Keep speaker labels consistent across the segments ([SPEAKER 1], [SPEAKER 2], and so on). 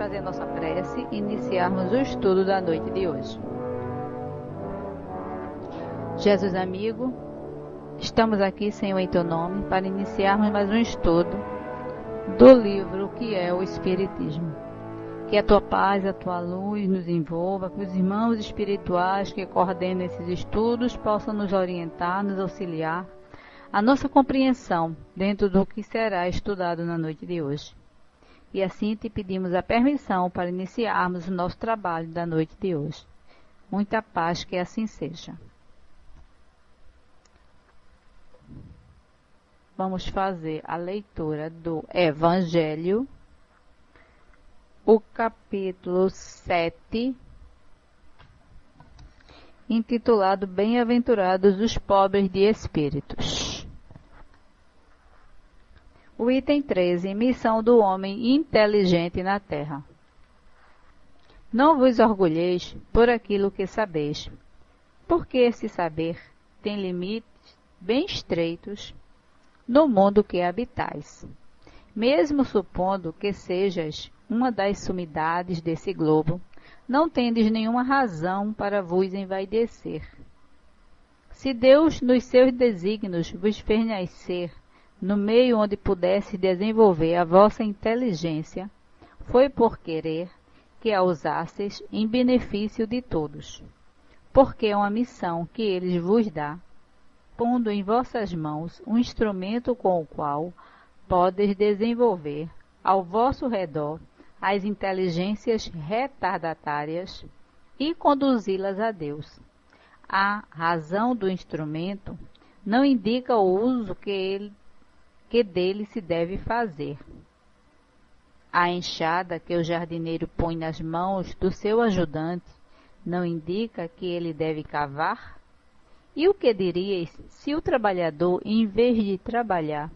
[SPEAKER 1] fazer nossa prece e iniciarmos o estudo da noite de hoje. Jesus amigo, estamos aqui, Senhor, em Teu nome, para iniciarmos mais um estudo do livro que é o Espiritismo. Que a Tua paz, a Tua luz nos envolva, que os irmãos espirituais que coordenam esses estudos possam nos orientar, nos auxiliar a nossa compreensão dentro do que será estudado na noite de hoje. E assim te pedimos a permissão para iniciarmos o nosso trabalho da noite de hoje. Muita paz, que assim seja. Vamos fazer a leitura do Evangelho, o capítulo 7, intitulado Bem-aventurados os pobres de espíritos. O item 13, missão do homem inteligente na terra. Não vos orgulheis por aquilo que sabeis, porque esse saber tem limites bem estreitos no mundo que habitais. Mesmo supondo que sejas uma das sumidades desse globo, não tendes nenhuma razão para vos envaidecer. Se Deus, nos seus desígnios, vos fez nascer no meio onde pudesse desenvolver a vossa inteligência, foi por querer que a usasseis em benefício de todos, porque é uma missão que Ele vos dá, pondo em vossas mãos um instrumento com o qual podes desenvolver ao vosso redor as inteligências retardatárias e conduzi-las a Deus. A razão do instrumento não indica o uso que dele se deve fazer. A enxada que o jardineiro põe nas mãos do seu ajudante não indica que ele deve cavar? E o que dirias se o trabalhador, em vez de trabalhar,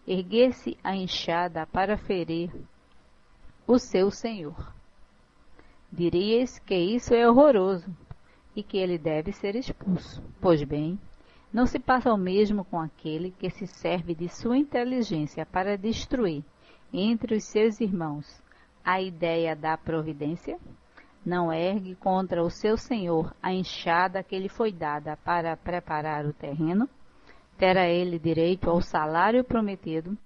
[SPEAKER 1] erguesse a enxada para ferir o seu senhor? Dirias que isso é horroroso e que ele deve ser expulso. Pois bem, não se passa o mesmo com aquele que se serve de sua inteligência para destruir entre os seus irmãos a ideia da providência? Não ergue contra o seu senhor a enxada que lhe foi dada para preparar o terreno? Terá ele direito ao salário prometido?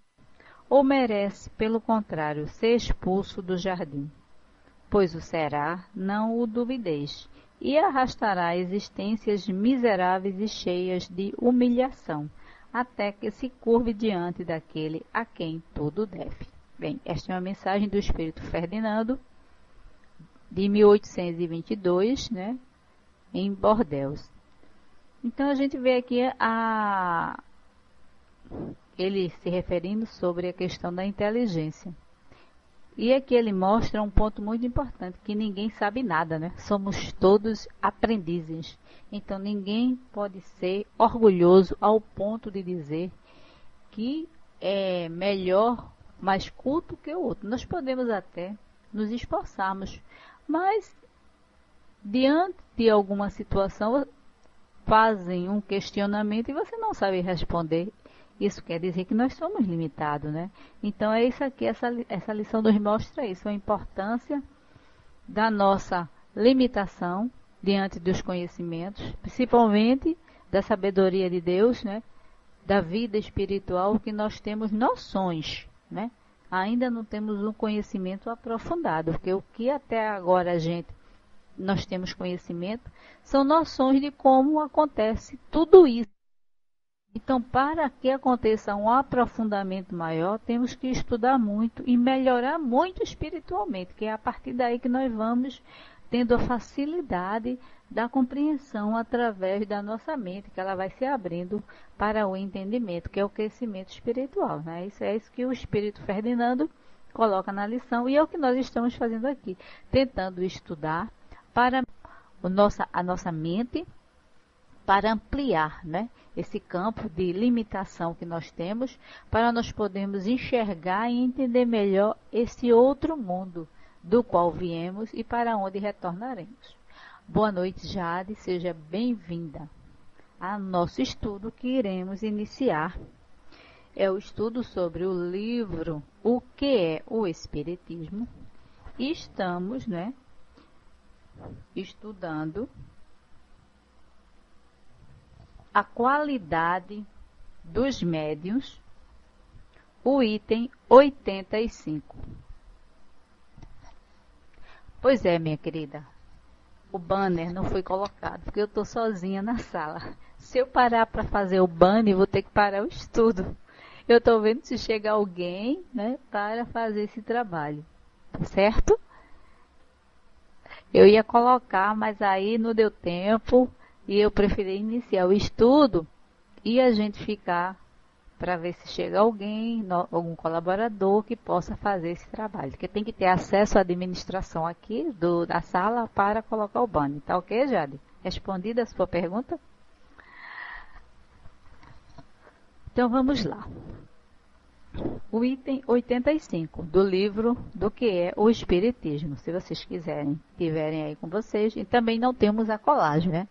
[SPEAKER 1] Ou merece, pelo contrário, ser expulso do jardim? Pois o será, não o duvideis, e arrastará existências miseráveis e cheias de humilhação, até que se curve diante daquele a quem tudo deve. Bem, esta é uma mensagem do Espírito Ferdinando, de 1822, né, em Bordeaux. Então a gente vê aqui ele se referindo sobre a questão da inteligência. E aqui ele mostra um ponto muito importante, que ninguém sabe nada, né? Somos todos aprendizes. Então ninguém pode ser orgulhoso ao ponto de dizer que é melhor, mais culto que o outro. Nós podemos até nos esforçarmos, mas diante de alguma situação fazem um questionamento e você não sabe responder. Isso quer dizer que nós somos limitados, né? Então é isso aqui, essa lição nos mostra isso, a importância da nossa limitação diante dos conhecimentos, principalmente da sabedoria de Deus, né? Da vida espiritual, que nós temos noções, né? Ainda não temos um conhecimento aprofundado, porque o que até agora nós temos conhecimento são noções de como acontece tudo isso. Então, para que aconteça um aprofundamento maior, temos que estudar muito e melhorar muito espiritualmente, que é a partir daí que nós vamos tendo a facilidade da compreensão através da nossa mente, que ela vai se abrindo para o entendimento, que é o crescimento espiritual, né? Isso é isso que o Espírito Ferdinando coloca na lição, e é o que nós estamos fazendo aqui, tentando estudar para a nossa mente, para ampliar, né, esse campo de limitação que nós temos, para nós podermos enxergar e entender melhor esse outro mundo do qual viemos e para onde retornaremos. Boa noite, Jade, seja bem-vinda ao nosso estudo que iremos iniciar. É o estudo sobre o livro O que é o Espiritismo, estamos, né, estudando a qualidade dos médiuns, o item 85. Pois é, minha querida, o banner não foi colocado, porque eu estou sozinha na sala. Se eu parar para fazer o banner, vou ter que parar o estudo. Eu estou vendo se chega alguém, né, para fazer esse trabalho, certo? Eu ia colocar, mas aí não deu tempo e eu preferi iniciar o estudo e a gente ficar para ver se chega alguém, algum colaborador que possa fazer esse trabalho. Porque tem que ter acesso à administração aqui da sala para colocar o banner. Tá ok, Jade? Respondida a sua pergunta? Então vamos lá. O item 85 do livro do que é o Espiritismo. Se vocês tiverem aí com vocês. E também não temos a colagem, né?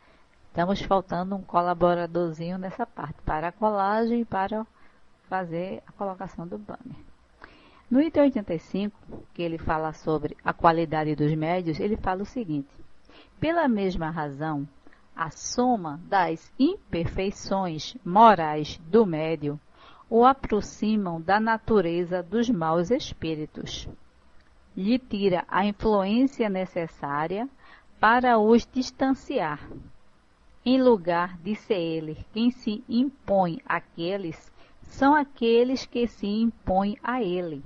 [SPEAKER 1] Estamos faltando um colaboradorzinho nessa parte, para a colagem e para fazer a colocação do banner. No item 85, que ele fala sobre a qualidade dos médios, ele fala o seguinte: pela mesma razão, a soma das imperfeições morais do médio o aproximam da natureza dos maus espíritos. Lhe tira a influência necessária para os distanciar. Em lugar de ser ele quem se impõe àqueles, são aqueles que se impõem a ele.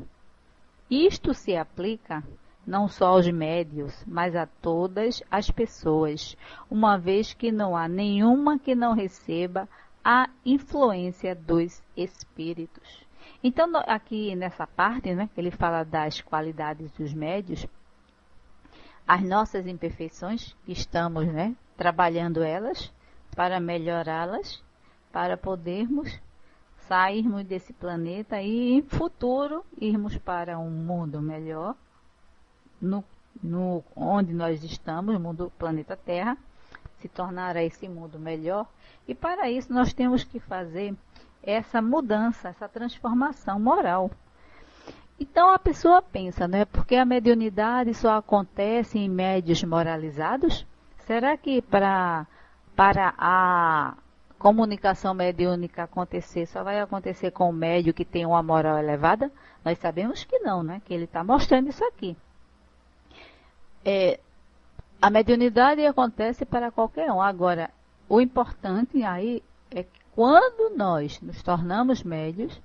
[SPEAKER 1] Isto se aplica não só aos médios, mas a todas as pessoas, uma vez que não há nenhuma que não receba a influência dos espíritos. Então, aqui nessa parte, né, que ele fala das qualidades dos médios, as nossas imperfeições, que estamos, né, trabalhando elas para melhorá-las, para podermos sairmos desse planeta e, em futuro, irmos para um mundo melhor, onde nós estamos, mundo planeta Terra, se tornará esse mundo melhor. E para isso nós temos que fazer essa mudança, essa transformação moral. Então a pessoa pensa, né? Porque a mediunidade só acontece em médios moralizados? Será que para a comunicação mediúnica acontecer, só vai acontecer com o médium que tem uma moral elevada? Nós sabemos que não, né? Que ele está mostrando isso aqui. A mediunidade acontece para qualquer um. Agora, o importante aí é que quando nós nos tornamos médios,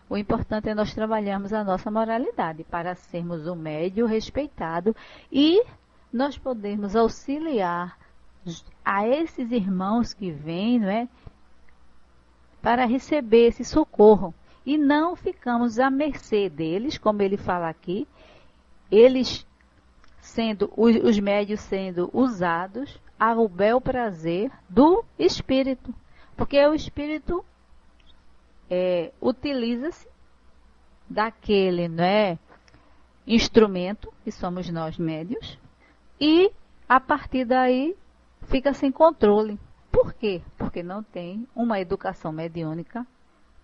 [SPEAKER 1] o importante é nós trabalharmos a nossa moralidade para sermos um médium respeitado e nós podermos auxiliar a esses irmãos que vêm, não é, para receber esse socorro. E não ficamos à mercê deles, como ele fala aqui, eles os médios sendo usados ao bel prazer do espírito. Porque o espírito utiliza-se daquele, né, instrumento, que somos nós médios, e a partir daí fica sem controle. Por quê? Porque não tem uma educação mediúnica.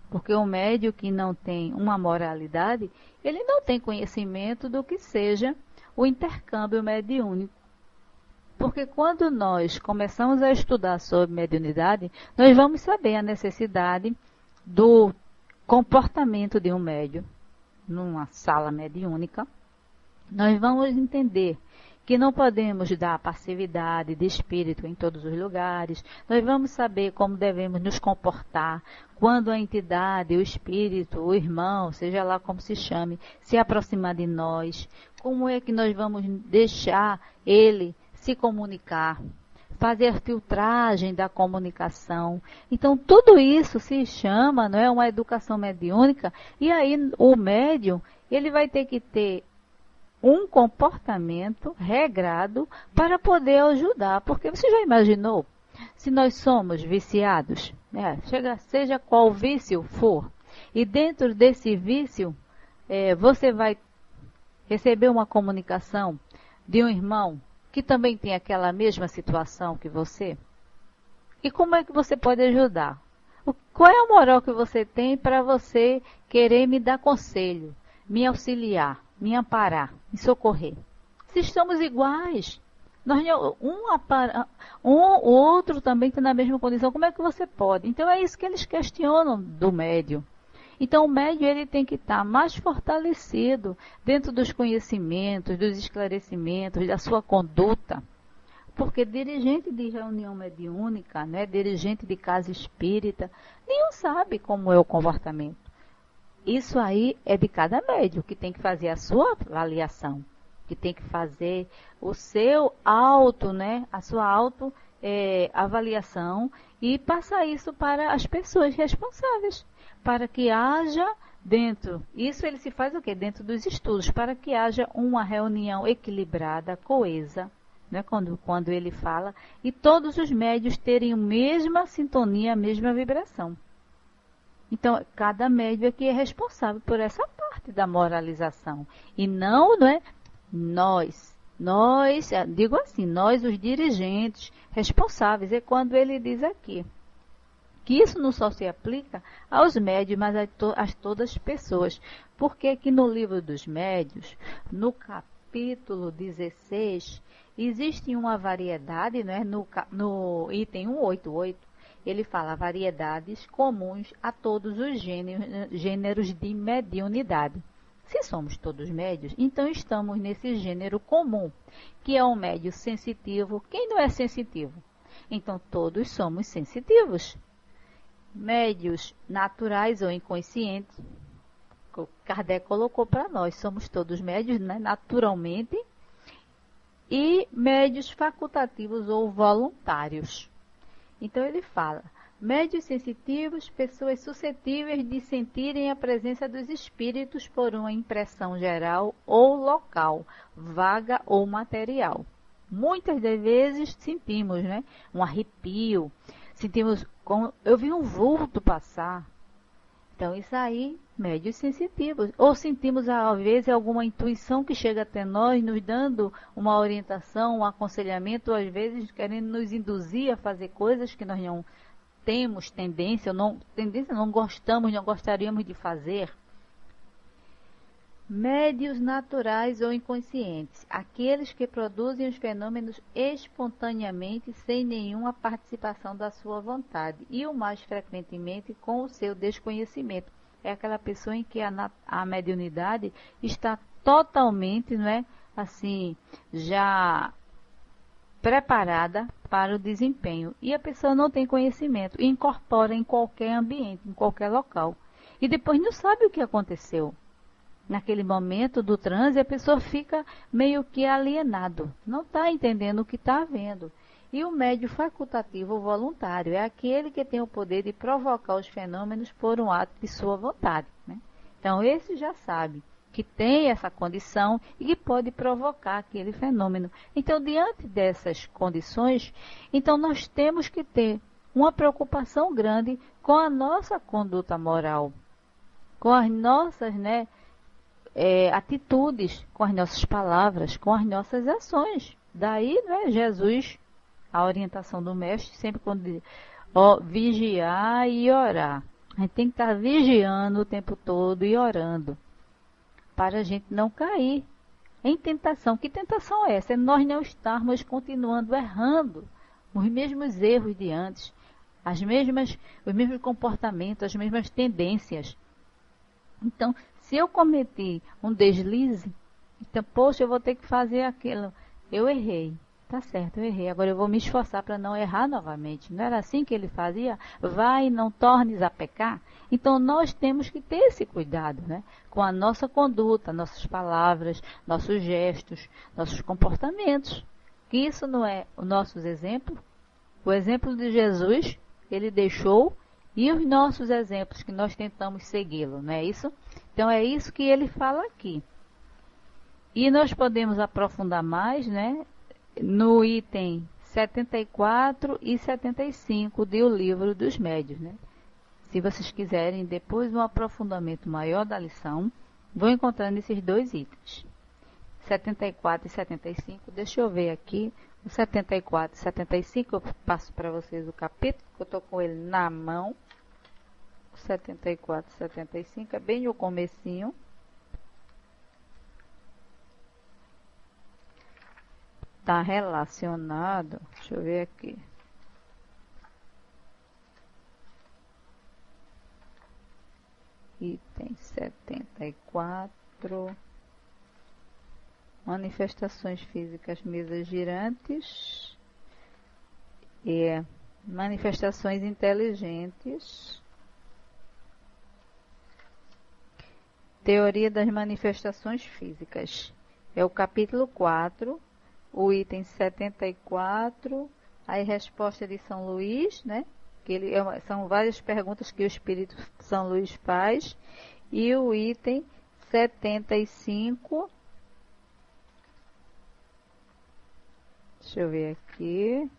[SPEAKER 1] Porque o médio que não tem uma moralidade, ele não tem conhecimento do que seja o intercâmbio mediúnico. Porque quando nós começamos a estudar sobre mediunidade, nós vamos saber a necessidade do comportamento de um médium numa sala mediúnica. Nós vamos entender que não podemos dar passividade de espírito em todos os lugares. Nós vamos saber como devemos nos comportar quando a entidade, o espírito, o irmão, seja lá como se chame, se aproximar de nós. Como é que nós vamos deixar ele se comunicar, fazer filtragem da comunicação. Então, tudo isso se chama, não é, uma educação mediúnica, e aí o médium, ele vai ter que ter um comportamento regrado para poder ajudar. Porque você já imaginou, se nós somos viciados, né, seja qual vício for, e dentro desse vício, você vai receber uma comunicação de um irmão que também tem aquela mesma situação que você? E como é que você pode ajudar? Qual é a moral que você tem para você querer me dar conselho, me auxiliar, me amparar, me socorrer? Se estamos iguais. Nós, o outro também está na mesma condição. Como é que você pode? Então é isso que eles questionam do médium. Então o médium ele tem que estar mais fortalecido dentro dos conhecimentos, dos esclarecimentos, da sua conduta. Porque dirigente de reunião mediúnica, né, dirigente de casa espírita, nenhum sabe como é o comportamento. Isso aí é de cada médium que tem que fazer a sua avaliação, que tem que fazer o seu auto, né, a sua avaliação e passar isso para as pessoas responsáveis, para que haja dentro, isso ele se faz o quê? Dentro dos estudos, para que haja uma reunião equilibrada, coesa, né, quando ele fala, e todos os médios terem a mesma sintonia, a mesma vibração. Então, cada médio aqui é responsável por essa parte da moralização. E não é nós, digo assim, nós os dirigentes responsáveis. É quando ele diz aqui, que isso não só se aplica aos médios, mas a todas as pessoas. Porque aqui no livro dos médios, no capítulo 16, existe uma variedade, né, no item 188, ele fala variedades comuns a todos os gêneros de mediunidade. Se somos todos médios, então estamos nesse gênero comum, que é um médio sensitivo. Quem não é sensitivo? Então todos somos sensitivos. Médios naturais ou inconscientes, Kardec colocou para nós, somos todos médios, né, naturalmente, e médios facultativos ou voluntários. Então ele fala, médios sensitivos, pessoas suscetíveis de sentirem a presença dos espíritos por uma impressão geral ou local, vaga ou material. Muitas das vezes sentimos, né, um arrepio, sentimos como eu vi um vulto passar. Então isso aí, médios sensitivos. Ou sentimos às vezes alguma intuição que chega até nós, nos dando uma orientação, um aconselhamento, ou às vezes querendo nos induzir a fazer coisas que nós não temos tendência, não gostamos, não gostaríamos de fazer. Médios naturais ou inconscientes, aqueles que produzem os fenômenos espontaneamente, sem nenhuma participação da sua vontade, e o mais frequentemente com o seu desconhecimento. É aquela pessoa em que a mediunidade está totalmente, não é, assim, já preparada para o desempenho. E a pessoa não tem conhecimento, e incorpora em qualquer ambiente, em qualquer local. E depois não sabe o que aconteceu. Naquele momento do transe, a pessoa fica meio que alienado, não está entendendo o que está havendo. E o médio facultativo voluntário é aquele que tem o poder de provocar os fenômenos por um ato de sua vontade, né? Então, esse já sabe que tem essa condição e que pode provocar aquele fenômeno. Então, diante dessas condições, então nós temos que ter uma preocupação grande com a nossa conduta moral, com as nossas, né, atitudes, com as nossas palavras, com as nossas ações. Daí, né, Jesus, a orientação do mestre, sempre quando diz, vigiar e orar. A gente tem que estar vigiando o tempo todo e orando, para a gente não cair em tentação. Que tentação é essa? É nós não estarmos continuando errando os mesmos erros de antes, os mesmos comportamentos, as mesmas tendências. Então, se eu cometi um deslize, então, poxa, eu vou ter que fazer aquilo. Eu errei. Tá certo, eu errei. Agora eu vou me esforçar para não errar novamente. Não era assim que ele fazia? Vai e não tornes a pecar. Então, nós temos que ter esse cuidado, né, com a nossa conduta, nossas palavras, nossos gestos, nossos comportamentos. Que isso não é o nosso exemplo? O exemplo de Jesus, ele deixou, e os nossos exemplos que nós tentamos segui-lo, não é isso? Então, é isso que ele fala aqui. E nós podemos aprofundar mais, né, no item 74 e 75 do Livro dos Médios, né? Se vocês quiserem depois um aprofundamento maior da lição, vão encontrar nesses dois itens. 74 e 75, deixa eu ver aqui. O 74 e 75, eu passo para vocês o capítulo, que eu estou com ele na mão. 74 e 75, é bem o comecinho. está relacionado, deixa eu ver aqui. Item 74. Manifestações físicas, mesas girantes. E manifestações inteligentes. Teoria das manifestações físicas. É o capítulo 4, o item 74, aí resposta de São Luís, né? Que são várias perguntas que o Espírito São Luís faz. E o item 75, deixa eu ver aqui,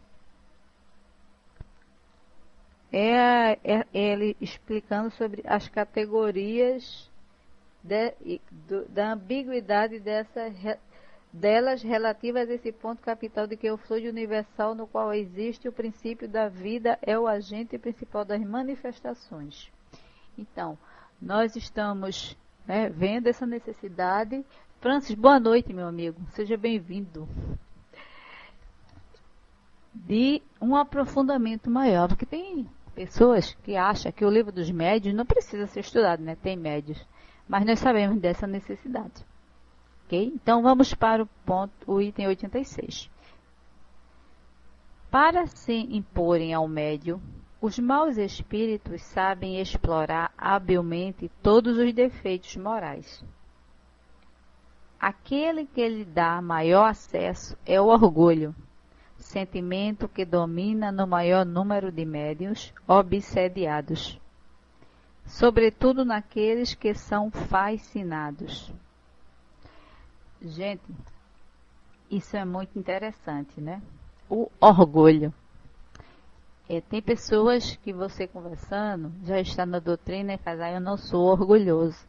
[SPEAKER 1] é ele explicando sobre as categorias da ambiguidade delas relativas a esse ponto capital de que o fluido universal no qual existe o princípio da vida é o agente principal das manifestações. Então, nós estamos vendo essa necessidade. Francis, boa noite, meu amigo. Seja bem-vindo. De um aprofundamento maior, porque tem pessoas que acham que o livro dos médios não precisa ser estudado, né? Tem médios. Mas nós sabemos dessa necessidade. Ok? Então, vamos para o item 86. Para se imporem ao médio, os maus espíritos sabem explorar habilmente todos os defeitos morais. Aquele que lhe dá maior acesso é o orgulho, sentimento que domina no maior número de médiuns obsediados, sobretudo naqueles que são fascinados. Gente, isso é muito interessante, né? O orgulho. Tem pessoas que você conversando, já está na doutrina e faz, eu não sou orgulhoso.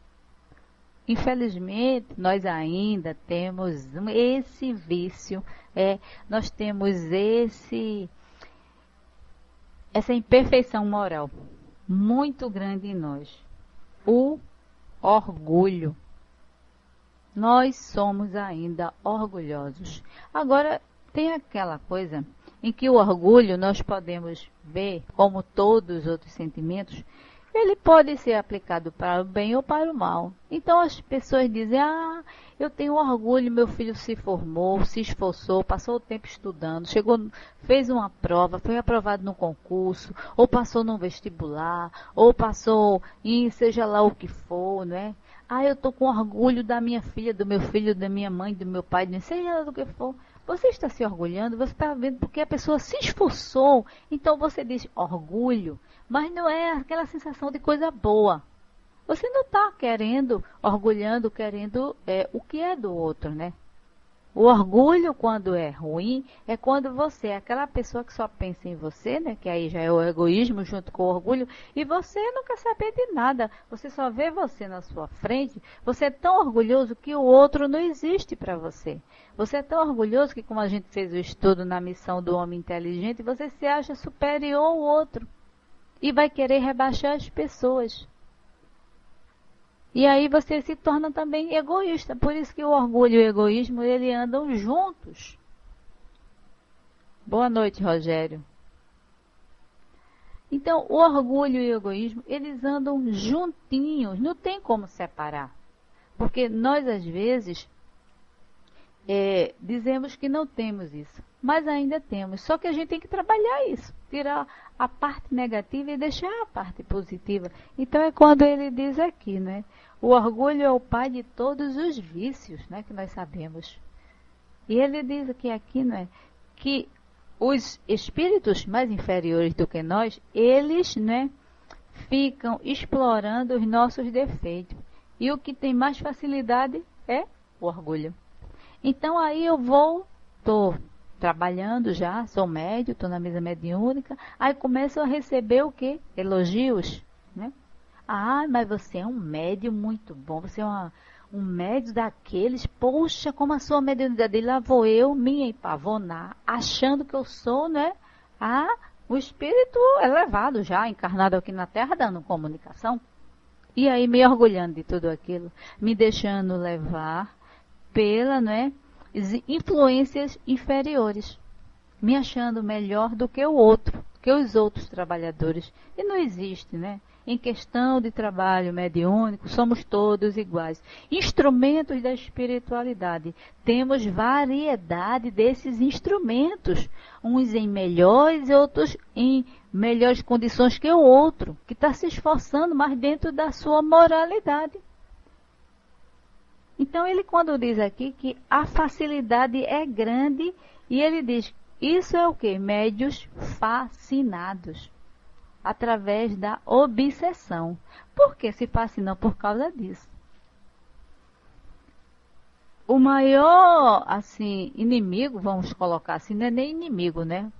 [SPEAKER 1] Infelizmente, nós ainda temos esse vício, nós temos essa imperfeição moral muito grande em nós. O orgulho. Nós somos ainda orgulhosos. Agora, tem aquela coisa em que o orgulho nós podemos ver, como todos os outros sentimentos, ele pode ser aplicado para o bem ou para o mal. Então as pessoas dizem, eu tenho orgulho, meu filho se formou, se esforçou, passou o tempo estudando, fez uma prova, foi aprovado no concurso, ou passou no vestibular, ou passou em seja lá o que for, não é? Eu estou com orgulho da minha filha, do meu filho, da minha mãe, do meu pai, seja lá do que for. Você está se orgulhando, você está vendo porque a pessoa se esforçou. Então você diz orgulho, mas não é aquela sensação de coisa boa. Você não está querendo o que é do outro, né? O orgulho, quando é ruim, é quando você é aquela pessoa que só pensa em você, né? Que aí já é o egoísmo junto com o orgulho, e você não quer saber de nada. Você só vê você na sua frente. Você é tão orgulhoso que o outro não existe para você. Você é tão orgulhoso que, como a gente fez o estudo na missão do homem inteligente, você se acha superior ao outro. E vai querer rebaixar as pessoas. E aí você se torna também egoísta. Por isso que o orgulho e o egoísmo, eles andam juntos. Boa noite, Rogério. Então, o orgulho e o egoísmo, eles andam juntinhos. Não tem como separar. Porque nós, às vezes, dizemos que não temos isso. Mas ainda temos. Só que a gente tem que trabalhar isso. Tirar a parte negativa e deixar a parte positiva. Então é quando ele diz aqui, né? O orgulho é o pai de todos os vícios, né? Que nós sabemos. E ele diz aqui, né? Que os espíritos mais inferiores do que nós, eles, né? Ficam explorando os nossos defeitos. E o que tem mais facilidade é o orgulho. Então aí estou trabalhando já, sou médio, estou na mesa mediúnica, aí começo a receber o quê? Elogios, né? Mas você é um médio muito bom, você é um médio daqueles, poxa, como a sua mediunidade, lá vou eu me empavonar, achando que eu sou, né? O espírito elevado já, encarnado aqui na Terra, dando comunicação. E aí me orgulhando de tudo aquilo, me deixando levar pela, né? influências inferiores, me achando melhor do que o outro, que os outros trabalhadores. E não existe, né? Em questão de trabalho mediúnico, somos todos iguais. Instrumentos da espiritualidade. Temos variedade desses instrumentos. Uns em melhores e outros em melhores condições que o outro, que está se esforçando mais dentro da sua moralidade. Então, ele quando diz aqui que a facilidade é grande, e ele diz, isso é o quê? Médios fascinados, através da obsessão. Por que se fascinam? Por causa disso. O maior, assim, inimigo, vamos colocar assim, não é nem inimigo, né?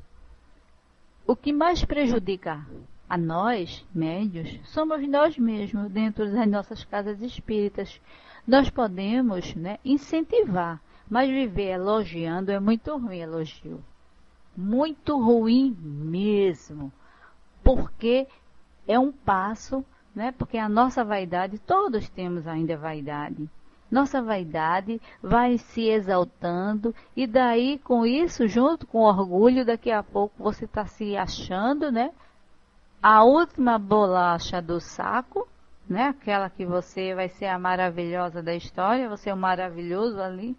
[SPEAKER 1] O que mais prejudica a nós, médios, somos nós mesmos, dentro das nossas casas espíritas. Nós podemos, né, incentivar, mas viver elogiando é muito ruim, elogio. Muito ruim mesmo. Porque é um passo, né? Porque a nossa vaidade, todos temos ainda vaidade. Nossa vaidade vai se exaltando e daí com isso, junto com o orgulho, daqui a pouco você está se achando, né? A última bolacha do saco, né? Aquela que você vai ser a maravilhosa da história, você é o maravilhoso ali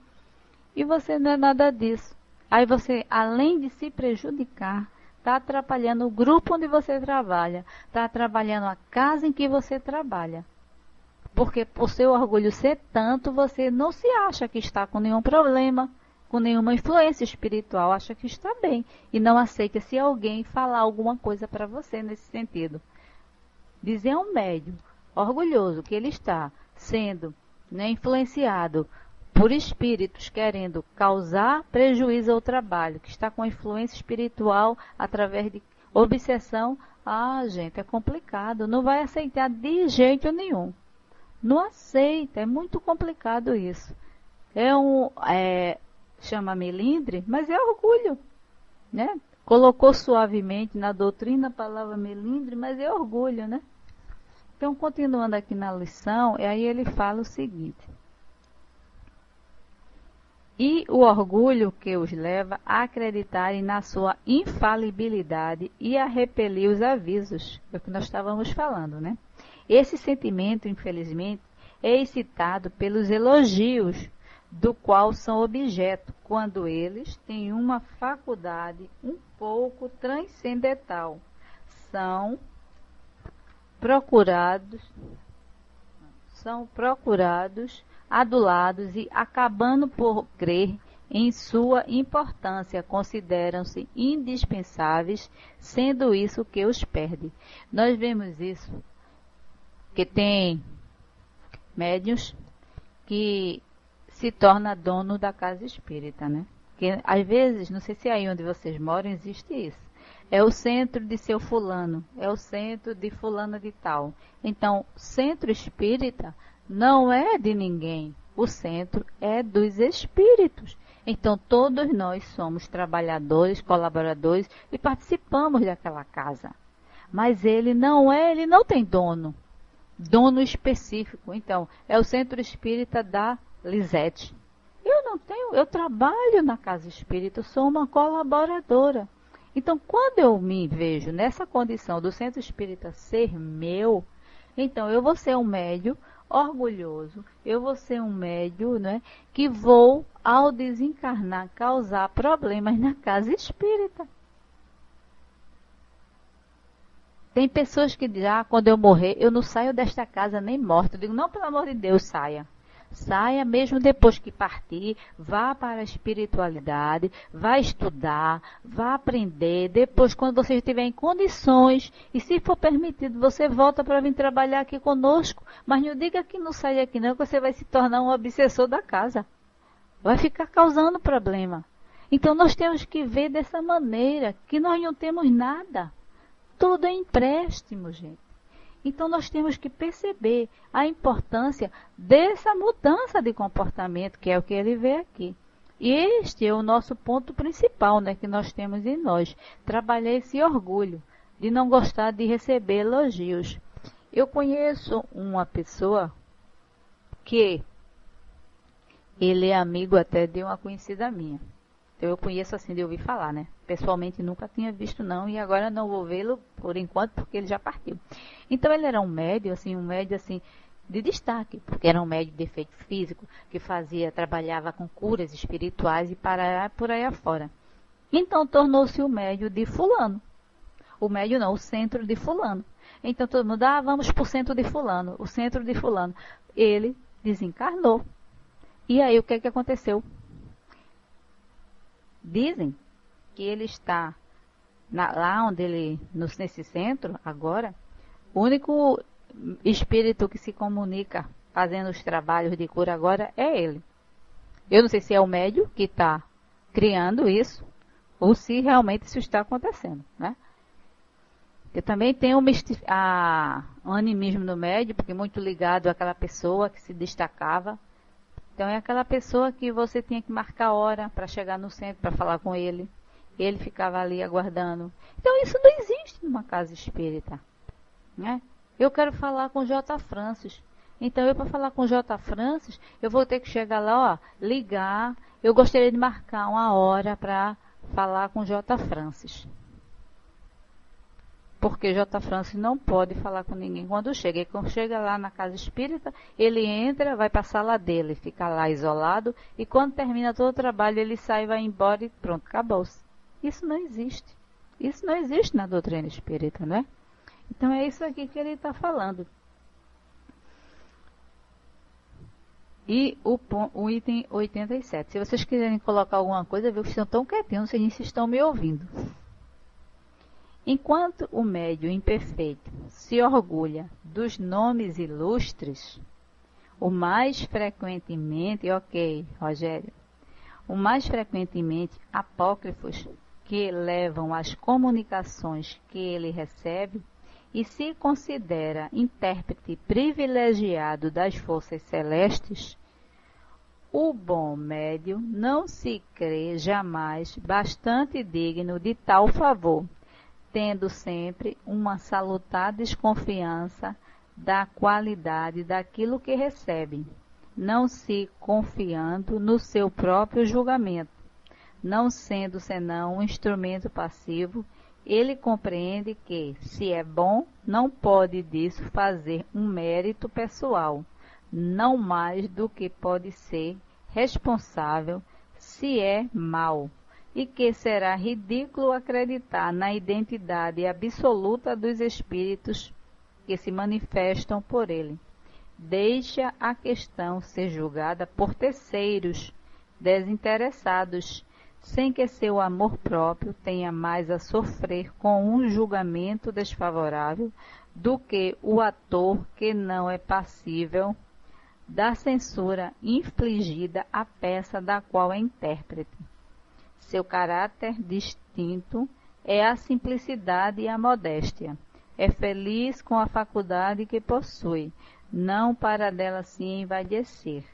[SPEAKER 1] e você não é nada disso. Aí você, além de se prejudicar, está atrapalhando o grupo onde você trabalha, está atrapalhando a casa em que você trabalha. Porque por seu orgulho ser tanto, você não se acha que está com nenhum problema, com nenhuma influência espiritual, acha que está bem. E não aceita se alguém falar alguma coisa para você nesse sentido. Dizer a um médium orgulhoso que ele está sendo, né, influenciado por espíritos querendo causar prejuízo ao trabalho, que está com influência espiritual através de obsessão, gente, é complicado, não vai aceitar de jeito nenhum. Não aceita, é muito complicado isso. Chama melindre, mas é orgulho, né? Colocou suavemente na doutrina a palavra melindre, mas é orgulho, né? Então, continuando aqui na lição, aí ele fala o seguinte. E o orgulho que os leva a acreditarem na sua infalibilidade e a repelir os avisos, é o que nós estávamos falando, né? Esse sentimento, infelizmente, é excitado pelos elogios, do qual são objeto, quando eles têm uma faculdade um pouco transcendental. São procurados, adulados e acabando por crer em sua importância, consideram-se indispensáveis, sendo isso que os perde. Nós vemos isso, que tem médiuns que se torna dono da casa espírita, né? Que às vezes, não sei se aí onde vocês moram existe isso. É o centro de seu fulano, é o centro de fulano de tal. Então, centro espírita não é de ninguém. O centro é dos espíritos. Então, todos nós somos trabalhadores, colaboradores e participamos daquela casa. Mas ele não tem dono específico. Então, é o centro espírita da Lisete. Eu trabalho na casa espírita, eu sou uma colaboradora. Então, quando eu me vejo nessa condição do centro espírita ser meu, então eu vou ser um médium orgulhoso, eu vou ser um médium, né, que vou, ao desencarnar, causar problemas na casa espírita. Tem pessoas que dizem, quando eu morrer, eu não saio desta casa nem morta. Eu digo, não, pelo amor de Deus, saia. Saia mesmo depois que partir, vá para a espiritualidade, vá estudar, vá aprender. Depois, quando você estiver em condições, e se for permitido, você volta para vir trabalhar aqui conosco. Mas não diga que não sai aqui não, que você vai se tornar um obsessor da casa. Vai ficar causando problema. Então, nós temos que ver dessa maneira, que nós não temos nada. Tudo é empréstimo, gente. Então, nós temos que perceber a importância dessa mudança de comportamento, que é o que ele vê aqui. E este é o nosso ponto principal, né, que nós temos em nós. Trabalhar esse orgulho de não gostar de receber elogios. Eu conheço uma pessoa que Ele é amigo até de uma conhecida minha. Então eu conheço assim de ouvir falar, né? Pessoalmente nunca tinha visto não, e agora não vou vê-lo por enquanto porque ele já partiu. Então ele era um médium assim, de destaque, porque era um médium de efeito físico, que trabalhava com curas espirituais e por aí afora. Então tornou-se o médium de fulano. O médium não, o centro de fulano. Então todo mundo, vamos para o centro de fulano, o centro de fulano. Ele desencarnou. E aí o que aconteceu? Dizem que ele está lá onde ele, nesse centro, agora, o único espírito que se comunica fazendo os trabalhos de cura agora é ele. Eu não sei se é o médium que está criando isso, ou se realmente isso está acontecendo, né? Eu também tenho o animismo do médium, porque é muito ligado àquela pessoa que se destacava. Então é aquela pessoa que você tinha que marcar a hora para chegar no centro, para falar com ele. Ele ficava ali aguardando. Então isso não existe numa casa espírita, né? Eu quero falar com J. Francis. Então eu para falar com J. Francis, eu vou ter que chegar lá, ligar. Eu gostaria de marcar uma hora para falar com J. Francis. Porque J. Francis não pode falar com ninguém quando chega. E quando chega lá na casa espírita, ele entra, vai para a sala dele, fica lá isolado, e quando termina todo o trabalho, ele sai, vai embora e pronto, acabou-se. Isso não existe. Isso não existe na doutrina espírita, né? Então é isso aqui que ele está falando. E o item 87. Se vocês quiserem colocar alguma coisa, eu vejo que estão tão quietinhos, não sei nem se estão me ouvindo. Enquanto o médium imperfeito se orgulha dos nomes ilustres, o mais frequentemente, o mais frequentemente apócrifos que levam às comunicações que ele recebe e se considera intérprete privilegiado das forças celestes, o bom médium não se crê jamais bastante digno de tal favor, tendo sempre uma salutar desconfiança da qualidade daquilo que recebe, não se confiando no seu próprio julgamento, não sendo senão um instrumento passivo, ele compreende que, se é bom, não pode disso fazer um mérito pessoal, não mais do que pode ser responsável se é mau, e que será ridículo acreditar na identidade absoluta dos espíritos que se manifestam por ele. Deixa a questão ser julgada por terceiros desinteressados, sem que seu amor próprio tenha mais a sofrer com um julgamento desfavorável do que o ator que não é passível da censura infligida à peça da qual é intérprete. Seu caráter distinto é a simplicidade e a modéstia. É feliz com a faculdade que possui, não para dela se envaidecer,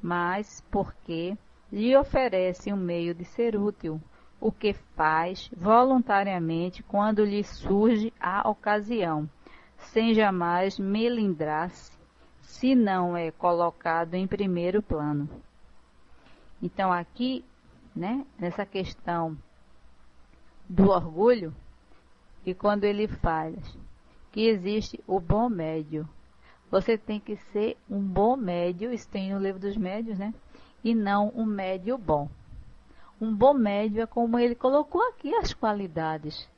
[SPEAKER 1] mas porque lhe oferece um meio de ser útil, o que faz voluntariamente quando lhe surge a ocasião, sem jamais melindrar-se, se não é colocado em primeiro plano. Então aqui, né, nessa questão do orgulho, e quando ele fala que existe o bom médio, você tem que ser um bom médio, isso tem no livro dos médios, né? E não um médio bom. Um bom médio é como ele colocou aqui as qualidades.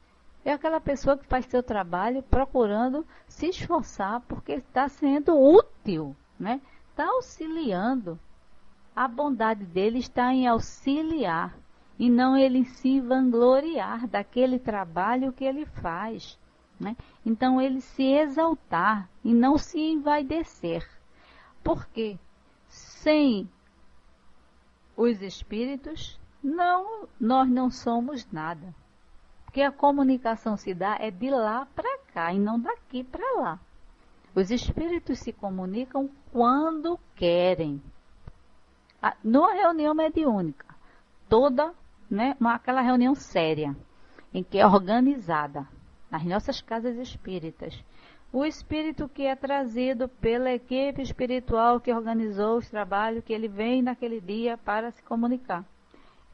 [SPEAKER 1] É aquela pessoa que faz seu trabalho procurando se esforçar porque está sendo útil, né? Está auxiliando. A bondade dele está em auxiliar e não ele se vangloriar daquele trabalho que ele faz, né? Então ele se exaltar e não se envaidecer. Porque sem os espíritos, nós não somos nada. Porque a comunicação se dá é de lá para cá e não daqui para lá. Os espíritos se comunicam quando querem. Numa reunião mediúnica, toda, né, aquela reunião séria, em que é organizada, nas nossas casas espíritas, O espírito que é trazido pela equipe espiritual que organizou os trabalhos, que ele vem naquele dia para se comunicar.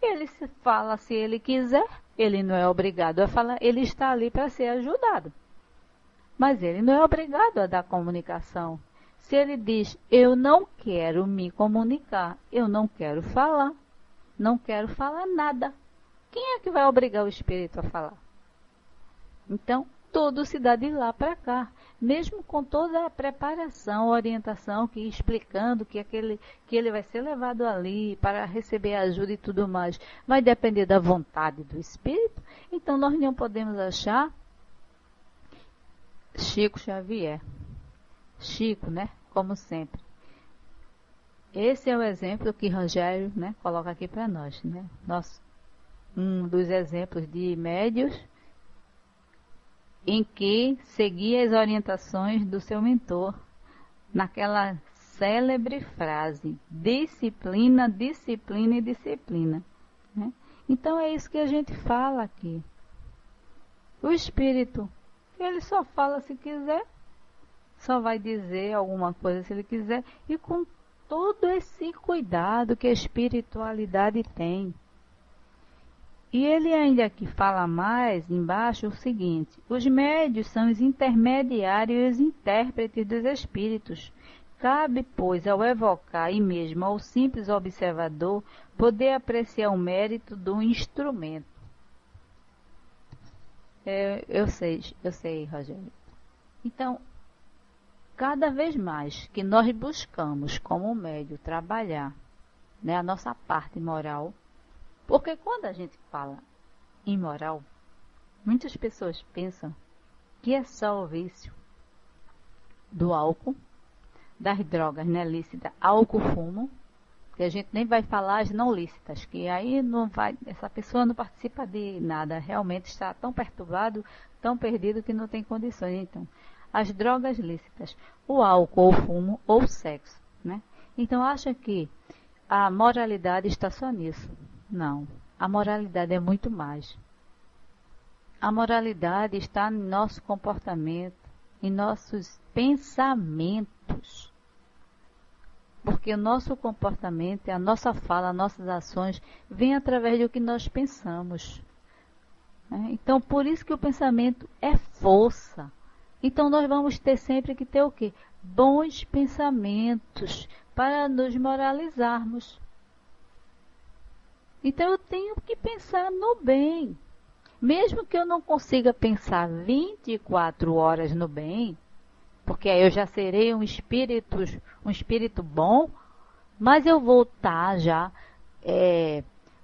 [SPEAKER 1] Ele se fala se ele quiser, ele não é obrigado a falar, ele está ali para ser ajudado. Mas ele não é obrigado a dar comunicação. Se ele diz, eu não quero me comunicar, eu não quero falar nada, quem é que vai obrigar o espírito a falar? Então, tudo se dá de lá para cá, mesmo com toda a preparação, orientação, que explicando que ele vai ser levado ali para receber ajuda e tudo mais, vai depender da vontade do espírito. Então nós não podemos achar Chico Xavier, Chico, né? Como sempre. Esse é o exemplo que Rogério, né, coloca aqui para nós, né? Um dos exemplos de médios em que seguia as orientações do seu mentor, naquela célebre frase, disciplina, disciplina e disciplina. Né? Então é isso que a gente fala aqui. O espírito, ele só fala se quiser, só vai dizer alguma coisa se ele quiser, e com todo esse cuidado que a espiritualidade tem. E ele ainda aqui fala mais embaixo o seguinte: os médios são os intermediários e os intérpretes dos espíritos. Cabe, pois, ao evocar e mesmo ao simples observador poder apreciar o mérito do instrumento. Eu sei, Rogério. Então, cada vez mais que nós buscamos como médio trabalhar, né, a nossa parte moral, porque quando a gente fala em moral, muitas pessoas pensam que é só o vício do álcool, das drogas, né, lícitas, álcool, fumo, que a gente nem vai falar as não lícitas, que aí não vai, essa pessoa não participa de nada, realmente está tão perturbado, tão perdido que não tem condições. Então, as drogas lícitas, o álcool, ou o fumo, ou o sexo, né? Então, acha que a moralidade está só nisso. Não, a moralidade é muito mais. A moralidade está em nosso comportamento, em nossos pensamentos. Porque o nosso comportamento, a nossa fala, as nossas ações, vêm através do que nós pensamos. Então, por isso que o pensamento é força. Então, nós vamos ter sempre que ter o quê? Bons pensamentos para nos moralizarmos. Então, eu tenho que pensar no bem. Mesmo que eu não consiga pensar 24 horas no bem, porque aí eu já serei um espírito bom, mas eu vou estar já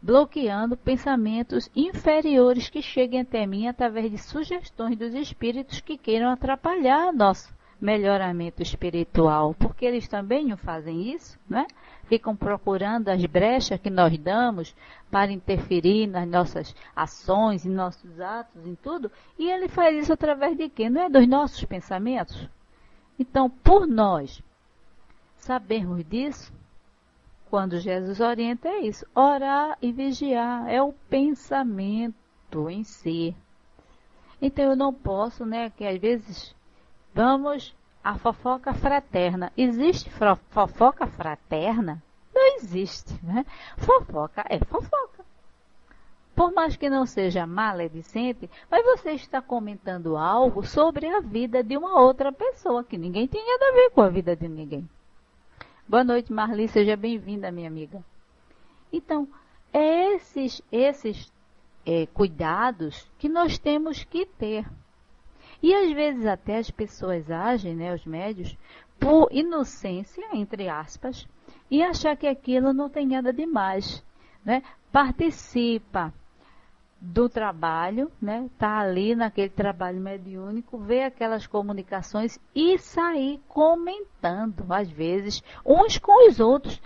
[SPEAKER 1] bloqueando pensamentos inferiores que cheguem até mim através de sugestões dos espíritos que queiram atrapalhar nosso melhoramento espiritual, porque eles também não fazem isso, né? Ficam procurando as brechas que nós damos para interferir nas nossas ações, em nossos atos, em tudo, e ele faz isso através de quê? Não é dos nossos pensamentos? Então, por nós sabermos disso, quando Jesus orienta é isso, orar e vigiar, é o pensamento em si. Então, eu não posso, né, que às vezes vamos à fofoca fraterna. Existe fofoca fraterna? Não existe, né? Fofoca é fofoca. Por mais que não seja maledicente, mas você está comentando algo sobre a vida de uma outra pessoa, que ninguém tem nada a ver com a vida de ninguém. Boa noite, Marli, seja bem-vinda, minha amiga. Então, esses cuidados que nós temos que ter. E às vezes até as pessoas agem, né, os médios, por inocência, entre aspas, e achar que aquilo não tem nada demais, né? Participa do trabalho, né? Tá ali naquele trabalho mediúnico, vê aquelas comunicações e sair comentando, às vezes, uns com os outros.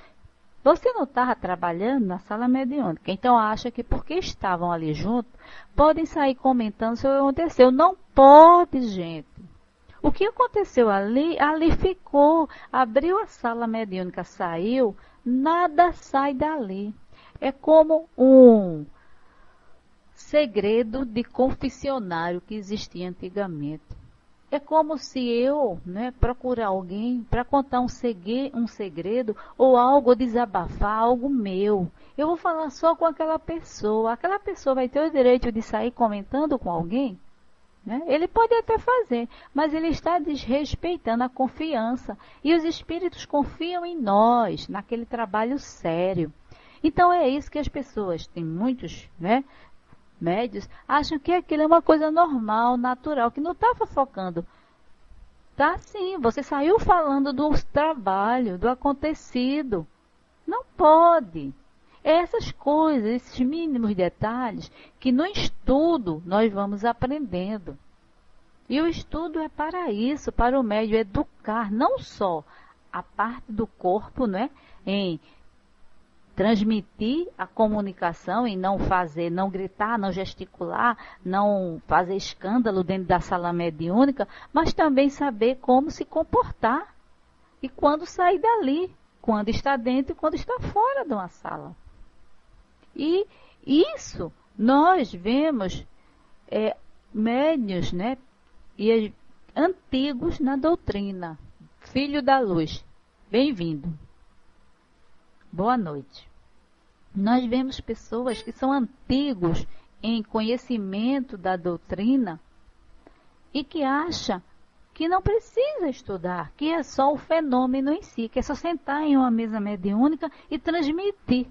[SPEAKER 1] Você não estava trabalhando na sala mediúnica, então acha que porque estavam ali juntos, podem sair comentando sobre o que aconteceu. Não pode, gente. O que aconteceu ali ficou. Abriu a sala mediúnica, saiu, nada sai dali. É como um segredo de confessionário que existia antigamente. É como se eu, né, procurar alguém para contar um segredo ou algo, desabafar algo meu. Eu vou falar só com aquela pessoa. Aquela pessoa vai ter o direito de sair comentando com alguém? Né? Ele pode até fazer, mas ele está desrespeitando a confiança. E os espíritos confiam em nós, naquele trabalho sério. Então é isso que as pessoas, tem muitos, né, médios, acham que aquilo é uma coisa normal, natural, que não está fofocando. Tá sim, você saiu falando do trabalho, do acontecido. Não pode. Essas coisas, esses mínimos detalhes, que no estudo nós vamos aprendendo. E o estudo é para isso, para o médium educar, não só a parte do corpo, né, em transmitir a comunicação e não fazer, não gritar, não gesticular, não fazer escândalo dentro da sala mediúnica, mas também saber como se comportar e quando sair dali, quando está dentro e quando está fora de uma sala. E isso nós vemos médiuns, né, e antigos na doutrina. Filho da luz, bem-vindo. Boa noite. Nós vemos pessoas que são antigos em conhecimento da doutrina e que acham que não precisa estudar, que é só o fenômeno em si, que é só sentar em uma mesa mediúnica e transmitir,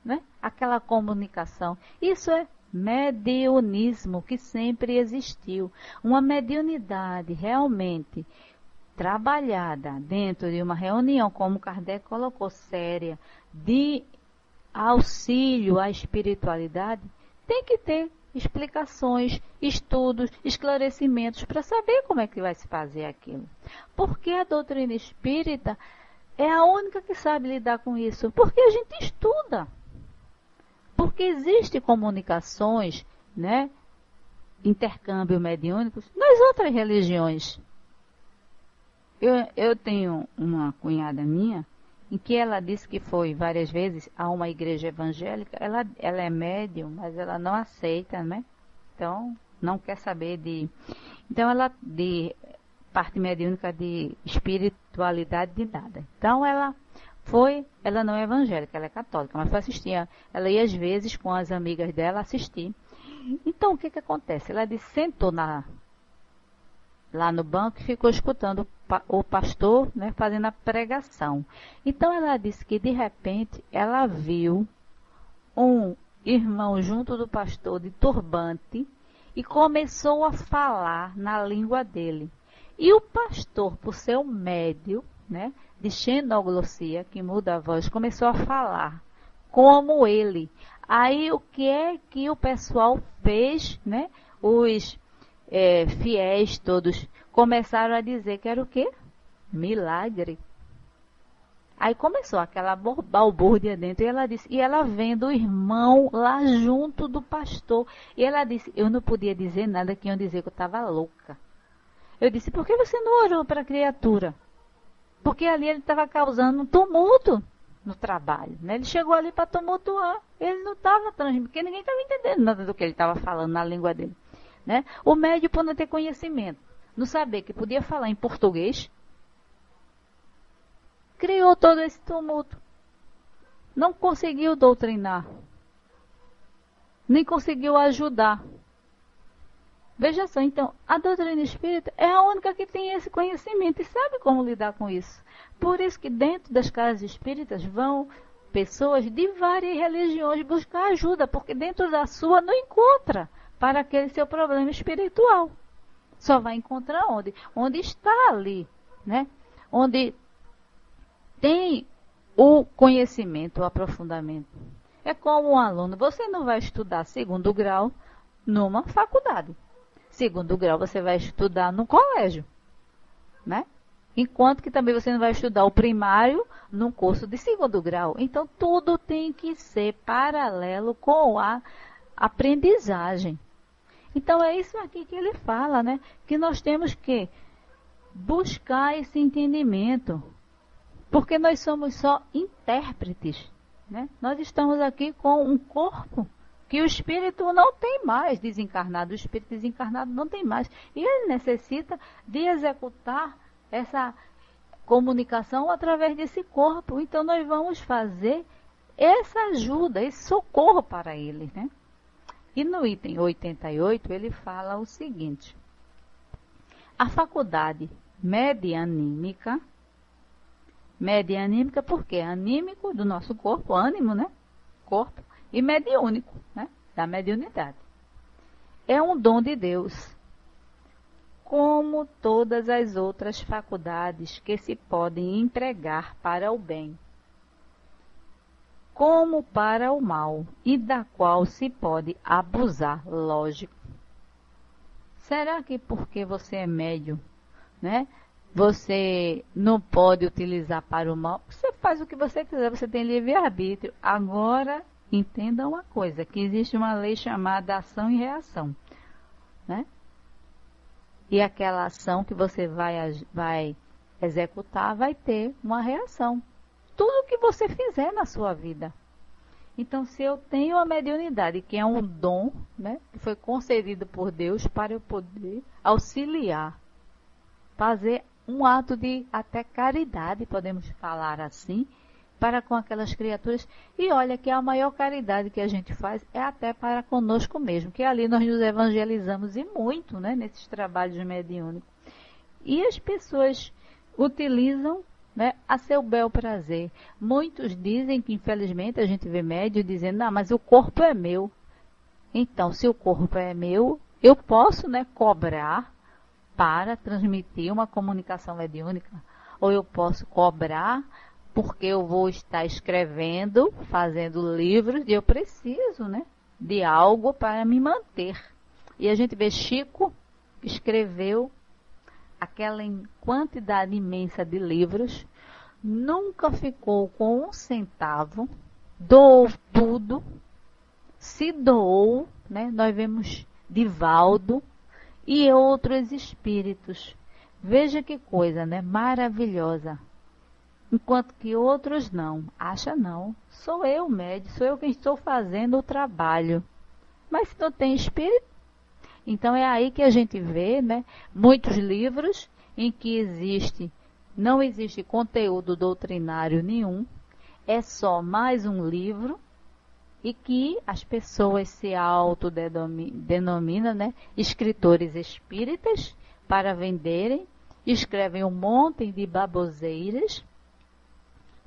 [SPEAKER 1] né, aquela comunicação. Isso é mediunismo que sempre existiu. Uma mediunidade realmente trabalhada dentro de uma reunião, como Kardec colocou, séria, de auxílio à espiritualidade, tem que ter explicações, estudos, esclarecimentos para saber como é que vai se fazer aquilo. Porque a doutrina espírita é a única que sabe lidar com isso. Porque a gente estuda. Porque existem comunicações, né, intercâmbio mediúnicos nas outras religiões. Eu tenho uma cunhada minha, em que ela disse que foi várias vezes a uma igreja evangélica. Ela é médium, mas ela não aceita, né? Então, não quer saber de... Então, ela de parte mediúnica, de espiritualidade, de nada. Então, ela não é evangélica, ela é católica, mas foi assistir. Ela ia às vezes com as amigas dela assistir. Então, o que acontece? Ela disse, sentou lá no banco e ficou escutando o pastor, né, fazendo a pregação. Então ela disse que de repente ela viu um irmão junto do pastor de turbante e começou a falar na língua dele. E o pastor, por ser um médium, né, de xenoglossia, que muda a voz, começou a falar como ele. Aí o que é que o pessoal fez, né? Os fiéis todos começaram a dizer que era o quê? Milagre. Aí começou aquela balbúrdia dentro, e ela vendo o irmão lá junto do pastor, e ela disse, eu não podia dizer nada, que iam dizer que eu estava louca. Eu disse, por que você não orou para a criatura? Porque ali ele estava causando um tumulto no trabalho, né? Ele chegou ali para tumultuar, ele não estava transmitindo, porque ninguém estava entendendo nada do que ele estava falando na língua dele. Né? O médium, por não ter conhecimento, não saber que podia falar em português, criou todo esse tumulto. Não conseguiu doutrinar, nem conseguiu ajudar. Veja só, então, a doutrina espírita é a única que tem esse conhecimento e sabe como lidar com isso. Por isso que dentro das casas espíritas vão pessoas de várias religiões buscar ajuda, porque dentro da sua não encontra para aquele seu problema espiritual. Só vai encontrar onde? Onde está ali, né? Onde tem o conhecimento, o aprofundamento. É como um aluno, você não vai estudar segundo grau numa faculdade. Segundo grau você vai estudar no colégio, né? Enquanto que também você não vai estudar o primário num curso de segundo grau. Então, tudo tem que ser paralelo com a aprendizagem. Então, é isso aqui que ele fala, né? Que nós temos que buscar esse entendimento. Porque nós somos só intérpretes, né? Nós estamos aqui com um corpo que o espírito não tem mais desencarnado, o espírito desencarnado não tem mais. E ele necessita de executar essa comunicação através desse corpo. Então nós vamos fazer essa ajuda, esse socorro para ele, né? E no item 88 ele fala o seguinte: a faculdade medianímica porque é anímico do nosso corpo, ânimo, né? Corpo, e mediúnico, né? Da mediunidade. É um dom de Deus, como todas as outras faculdades que se podem empregar para o bem, como para o mal, e da qual se pode abusar, lógico. Será que porque você é médium, né, você não pode utilizar para o mal? Você faz o que você quiser, você tem livre-arbítrio. Agora, entenda uma coisa, que existe uma lei chamada ação e reação, né? E aquela ação que você vai executar vai ter uma reação. Tudo que você fizer na sua vida. Então, se eu tenho a mediunidade, que é um dom, né, que foi concedido por Deus para eu poder auxiliar, fazer um ato de até caridade, podemos falar assim, para com aquelas criaturas. E olha que a maior caridade que a gente faz é até para conosco mesmo, que ali nós nos evangelizamos e muito, né, nesses trabalhos mediúnicos. E as pessoas utilizam, né, a seu bel prazer. Muitos dizem que, infelizmente, a gente vê médios dizendo, não, mas o corpo é meu. Então, se o corpo é meu, eu posso, né, cobrar para transmitir uma comunicação mediúnica. Ou eu posso cobrar porque eu vou estar escrevendo, fazendo livros, e eu preciso, né, de algo para me manter. E a gente vê Chico escreveu aquela quantidade imensa de livros, nunca ficou com um centavo, doou tudo, se doou, né? Nós vemos Divaldo e outros espíritos. Veja que coisa, né? Maravilhosa. Enquanto que outros não. Acha não. Sou eu, médium, sou eu quem estou fazendo o trabalho. Mas se não tem espírito, então é aí que a gente vê, né, muitos livros em que não existe conteúdo doutrinário nenhum, é só mais um livro, e que as pessoas se autodenominam, né, escritores espíritas para venderem, escrevem um monte de baboseiras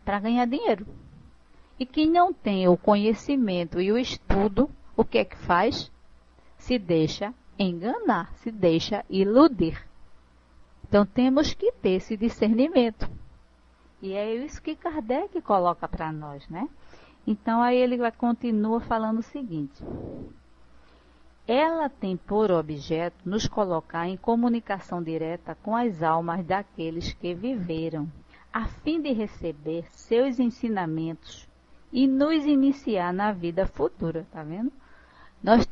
[SPEAKER 1] para ganhar dinheiro. E quem não tem o conhecimento e o estudo, o que é que faz? Se deixa enganar, se deixa iludir. Então temos que ter esse discernimento. E é isso que Kardec coloca para nós, né? Então aí ele continua falando o seguinte: ela tem por objeto nos colocar em comunicação direta com as almas daqueles que viveram, a fim de receber seus ensinamentos e nos iniciar na vida futura, tá vendo? Nós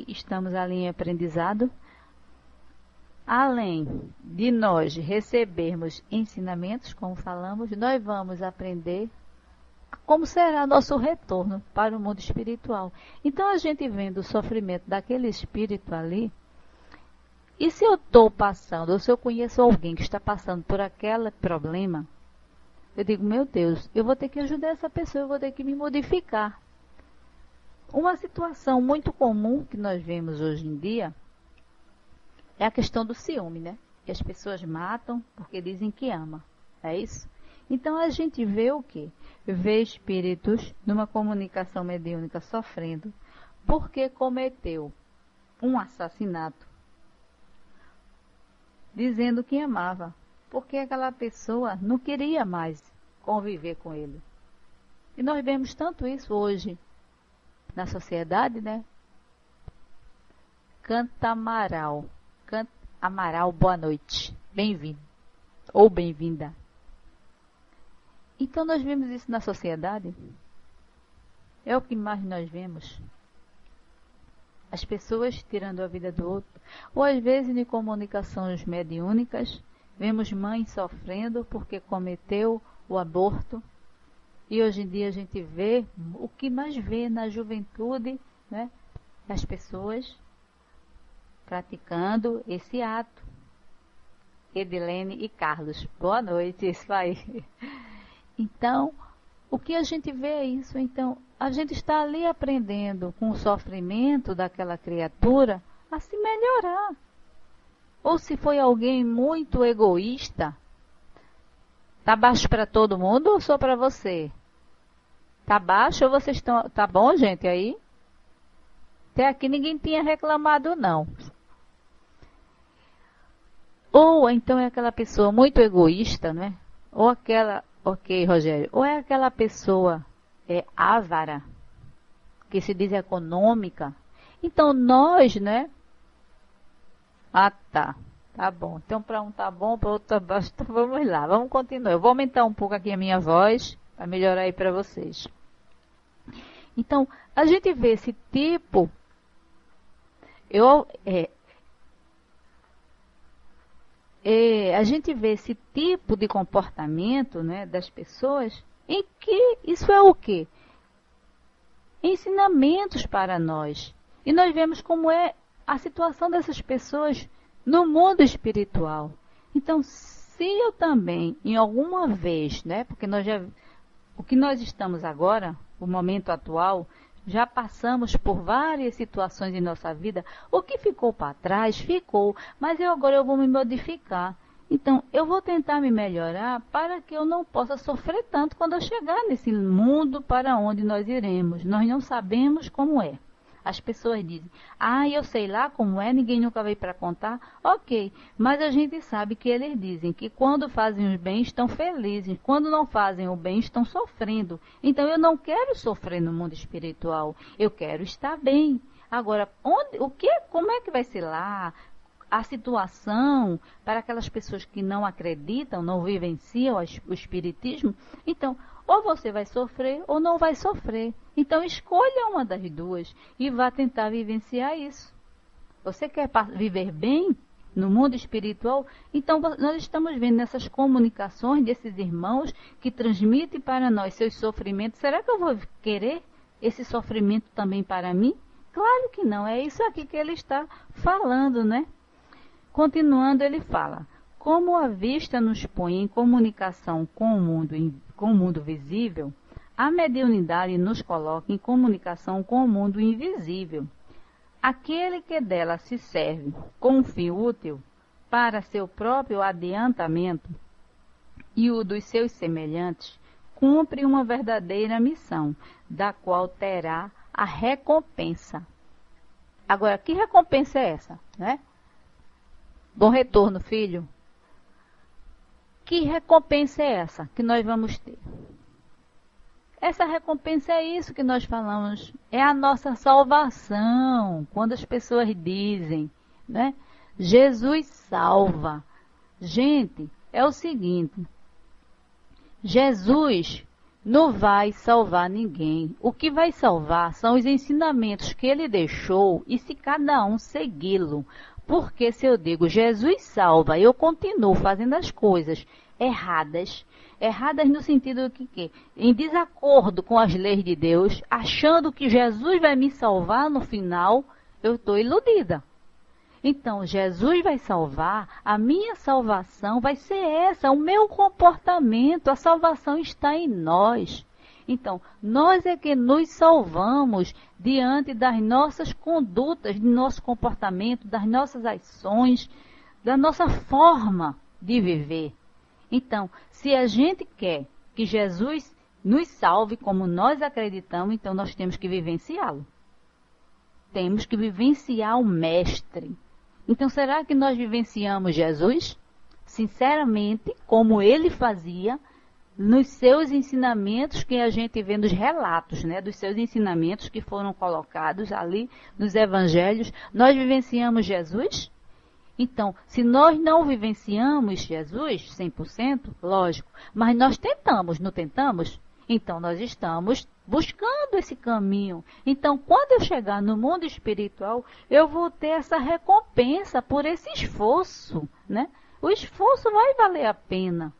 [SPEAKER 1] estamos ali em aprendizado, além de nós recebermos ensinamentos, como falamos, nós vamos aprender como será nosso retorno para o mundo espiritual. Então, a gente vendo o sofrimento daquele espírito ali, e se eu estou passando, ou se eu conheço alguém que está passando por aquele problema, eu digo, meu Deus, eu vou ter que ajudar essa pessoa, eu vou ter que me modificar. Uma situação muito comum que nós vemos hoje em dia é a questão do ciúme, né? Que as pessoas matam porque dizem que ama. É isso? Então a gente vê o quê? Vê espíritos numa comunicação mediúnica sofrendo porque cometeu um assassinato, dizendo que amava, porque aquela pessoa não queria mais conviver com ele. E nós vemos tanto isso hoje na sociedade, né? Canta Amaral. Canta Amaral, boa noite. Bem-vindo. Ou bem-vinda. Então nós vemos isso na sociedade. É o que mais nós vemos. As pessoas tirando a vida do outro. Ou às vezes em comunicações mediúnicas, vemos mães sofrendo porque cometeu o aborto. E hoje em dia a gente vê, o que mais vê na juventude né, das pessoas praticando esse ato. Edilene e Carlos, boa noite, isso aí. Então, o que a gente vê é isso. Então, a gente está ali aprendendo com o sofrimento daquela criatura a se melhorar. Ou se foi alguém muito egoísta, tá baixo para todo mundo ou só para você? Tá baixo ou vocês estão... Tá bom, gente, aí? Até aqui ninguém tinha reclamado, não. Ou então é aquela pessoa muito egoísta, né? Ou aquela... Ok, Rogério. Ou é aquela pessoa avara, que se diz econômica. Então nós, né? Ah, tá. Tá bom. Então para um tá bom, para outro tá baixo. Então vamos lá, vamos continuar. Eu vou aumentar um pouco aqui a minha voz, para melhorar aí para vocês. Então, a gente vê esse tipo... a gente vê esse tipo de comportamento, né, das pessoas, em que isso é o quê? Ensinamentos para nós. E nós vemos como é a situação dessas pessoas no mundo espiritual. Então, se eu também, em alguma vez, né, porque o que nós estamos agora, o momento atual, já passamos por várias situações em nossa vida. O que ficou para trás, ficou. Mas agora eu vou me modificar. Então, eu vou tentar me melhorar para que eu não possa sofrer tanto quando eu chegar nesse mundo para onde nós iremos. Nós não sabemos como é. As pessoas dizem, eu sei lá como é, ninguém nunca veio para contar. Ok, mas a gente sabe que eles dizem que quando fazem o bem estão felizes, quando não fazem o bem estão sofrendo. Então eu não quero sofrer no mundo espiritual, eu quero estar bem. Agora, como é que vai ser lá a situação para aquelas pessoas que não acreditam, não vivenciam o espiritismo? Então, ou você vai sofrer ou não vai sofrer. Então, escolha uma das duas e vá tentar vivenciar isso. Você quer viver bem no mundo espiritual? Então, nós estamos vendo nessas comunicações desses irmãos que transmitem para nós seus sofrimentos. Será que eu vou querer esse sofrimento também para mim? Claro que não. É isso aqui que ele está falando, né? Continuando, ele fala: como a vista nos põe em comunicação com o mundo visível, a mediunidade nos coloca em comunicação com o mundo invisível. Aquele que dela se serve com um fim útil para seu próprio adiantamento e o dos seus semelhantes, cumpre uma verdadeira missão, da qual terá a recompensa. Agora, que recompensa é essa, né? Bom retorno, filho. Que recompensa é essa que nós vamos ter? Essa recompensa é isso que nós falamos, é a nossa salvação. Quando as pessoas dizem, né? Jesus salva. Gente, é o seguinte, Jesus não vai salvar ninguém. O que vai salvar são os ensinamentos que ele deixou e se cada um segui-lo. Porque se eu digo Jesus salva, eu continuo fazendo as coisas erradas no sentido que em desacordo com as leis de Deus, achando que Jesus vai me salvar no final, eu estou iludida. Então, Jesus vai salvar, a minha salvação vai ser essa, o meu comportamento, a salvação está em nós. Então, nós é que nos salvamos diante das nossas condutas, do nosso comportamento, das nossas ações, da nossa forma de viver. Então, se a gente quer que Jesus nos salve como nós acreditamos, então nós temos que vivenciá-lo. Temos que vivenciar o Mestre. Então, será que nós vivenciamos Jesus? Sinceramente, como ele fazia, nos seus ensinamentos que a gente vê nos relatos, né, dos seus ensinamentos que foram colocados ali nos evangelhos, nós vivenciamos Jesus? Então, se nós não vivenciamos Jesus 100%, lógico, mas nós tentamos, não tentamos? Então, nós estamos buscando esse caminho. Então, quando eu chegar no mundo espiritual, eu vou ter essa recompensa por esse esforço, né? O esforço vai valer a pena.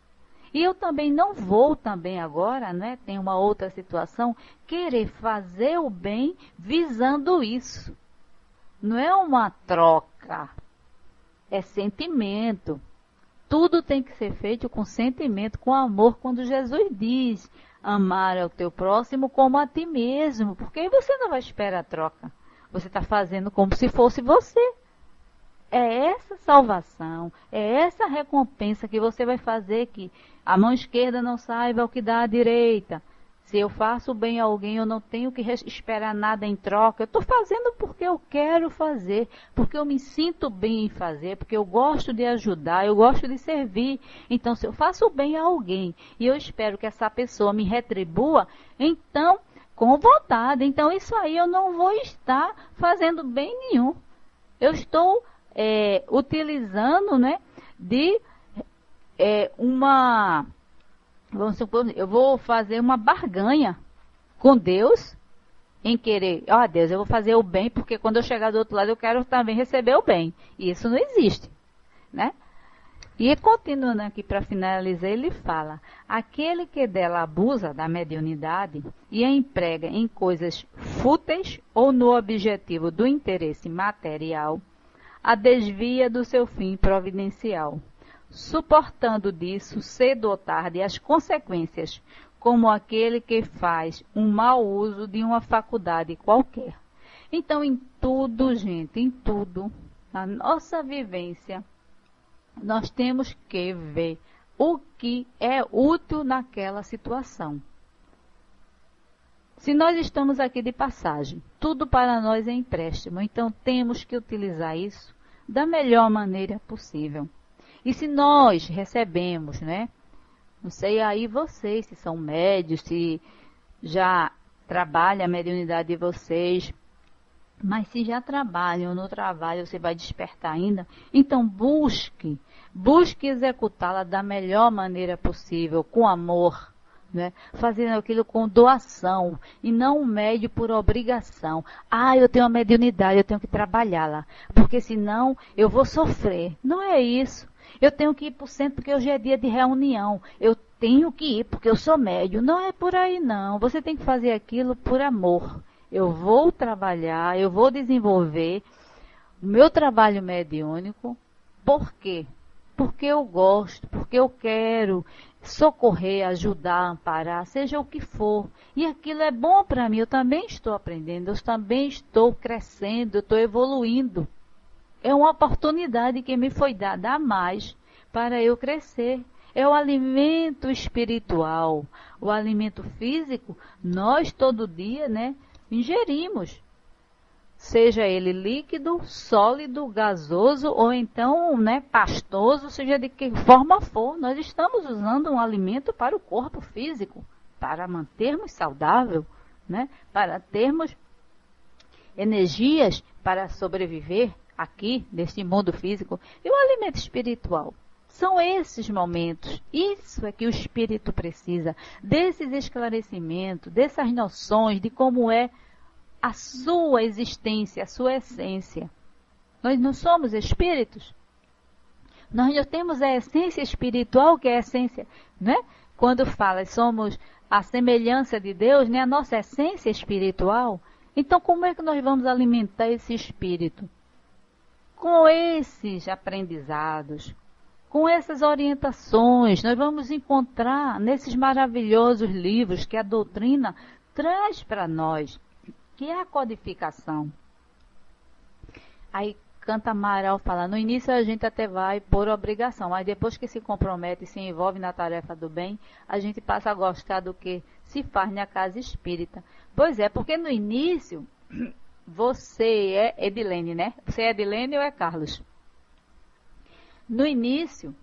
[SPEAKER 1] E eu também não vou também agora, né, tem uma outra situação, querer fazer o bem visando isso. Não é uma troca, é sentimento. Tudo tem que ser feito com sentimento, com amor, quando Jesus diz amar ao teu próximo como a ti mesmo, porque aí você não vai esperar a troca. Você está fazendo como se fosse você. É essa salvação, é essa recompensa que você vai fazer, que a mão esquerda não saiba o que dá à direita. Se eu faço bem a alguém, eu não tenho que esperar nada em troca. Eu estou fazendo porque eu quero fazer, porque eu me sinto bem em fazer, porque eu gosto de ajudar, eu gosto de servir. Então, se eu faço bem a alguém e eu espero que essa pessoa me retribua, então, com vontade. Então, isso aí eu não vou estar fazendo bem nenhum. Eu estou utilizando, né, de vamos supor, eu vou fazer uma barganha com Deus em querer, Deus, eu vou fazer o bem porque quando eu chegar do outro lado eu quero também receber o bem. E isso não existe, né? E continuando aqui para finalizar, ele fala, aquele que dela abusa da mediunidade e a emprega em coisas fúteis ou no objetivo do interesse material, a desvia do seu fim providencial, suportando disso, cedo ou tarde, as consequências, como aquele que faz um mau uso de uma faculdade qualquer. Então, em tudo, gente, em tudo, na nossa vivência, nós temos que ver o que é útil naquela situação. Se nós estamos aqui de passagem, tudo para nós é empréstimo, então temos que utilizar isso da melhor maneira possível. E se nós recebemos, né? Não sei aí vocês, se são médios, se já trabalha a mediunidade de vocês, mas se já trabalham no trabalho, você vai despertar ainda, então busque executá-la da melhor maneira possível, com amor, né? Fazendo aquilo com doação e não um médio por obrigação. Eu tenho uma mediunidade, eu tenho que trabalhá-la, porque senão eu vou sofrer. Não é isso. Eu tenho que ir para o centro porque hoje é dia de reunião. Eu tenho que ir porque eu sou médium. Não é por aí não. Você tem que fazer aquilo por amor. Eu vou trabalhar, eu vou desenvolver o meu trabalho mediúnico. Por quê? Porque eu gosto, porque eu quero socorrer, ajudar, amparar, seja o que for. E aquilo é bom para mim, eu também estou aprendendo, eu também estou crescendo, eu estou evoluindo. É uma oportunidade que me foi dada a mais para eu crescer. É o alimento espiritual, o alimento físico, nós todo dia, né, ingerimos. Seja ele líquido, sólido, gasoso ou então, né, pastoso, seja de que forma for, nós estamos usando um alimento para o corpo físico, para mantermos saudável, né, para termos energias para sobreviver aqui, neste mundo físico. E o alimento espiritual? São esses momentos, isso é que o espírito precisa, desses esclarecimentos, dessas noções de como é a sua existência, a sua essência. Nós não somos espíritos? Nós já temos a essência espiritual, que é a essência, né? Quando fala, somos a semelhança de Deus, né? A nossa essência espiritual. Então, como é que nós vamos alimentar esse espírito? Com esses aprendizados, com essas orientações, nós vamos encontrar nesses maravilhosos livros que a doutrina traz para nós, que é a codificação. Aí canta Amaral, fala, no início a gente até vai por obrigação, mas depois que se compromete e se envolve na tarefa do bem, a gente passa a gostar do que se faz na casa espírita. Pois é, porque no início, você é Edilene, né? Você é Edilene ou é Carlos? No início,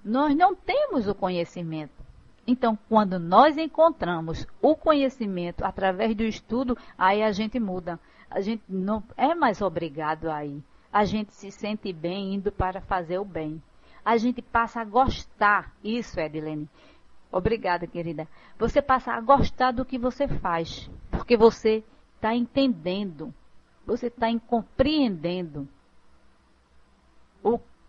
[SPEAKER 1] nós não temos o conhecimento. Então, quando nós encontramos o conhecimento através do estudo, aí a gente muda. A gente não é mais obrigado a ir. A gente se sente bem indo para fazer o bem. A gente passa a gostar. Isso, Edilene. Obrigada, querida. Você passa a gostar do que você faz. Porque você está entendendo. Você está compreendendo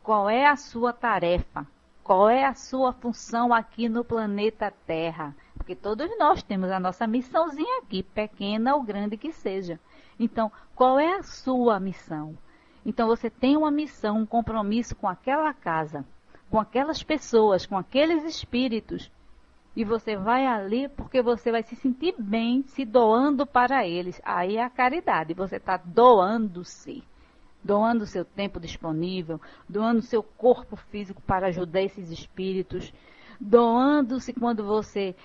[SPEAKER 1] qual é a sua tarefa. Qual é a sua função aqui no planeta Terra? Porque todos nós temos a nossa missãozinha aqui, pequena ou grande que seja. Então, qual é a sua missão? Então, você tem uma missão, um compromisso com aquela casa, com aquelas pessoas, com aqueles espíritos. E você vai ali porque você vai se sentir bem se doando para eles. Aí é a caridade, você está doando-se. Doando seu tempo disponível, doando seu corpo físico para ajudar esses espíritos, doando-se quando você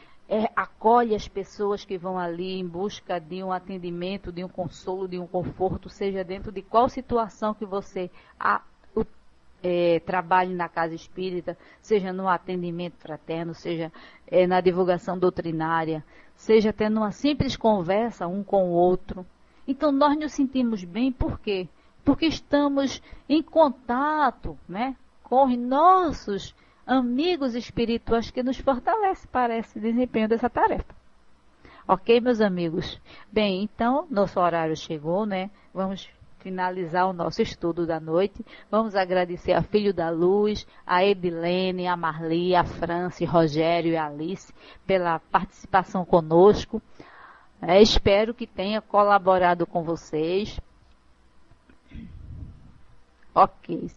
[SPEAKER 1] acolhe as pessoas que vão ali em busca de um atendimento, de um consolo, de um conforto, seja dentro de qual situação que você trabalhe na casa espírita, seja no atendimento fraterno, seja na divulgação doutrinária, seja tendo uma simples conversa um com o outro. Então nós nos sentimos bem, por quê? Porque estamos em contato, né, com os nossos amigos espirituais que nos fortalecem para esse desempenho dessa tarefa. Ok, meus amigos? Bem, então, nosso horário chegou, né? Vamos finalizar o nosso estudo da noite. Vamos agradecer a Filho da Luz, a Edilene, a Marli, a Franci, Rogério e a Alice pela participação conosco. Espero que tenha colaborado com vocês. Ok.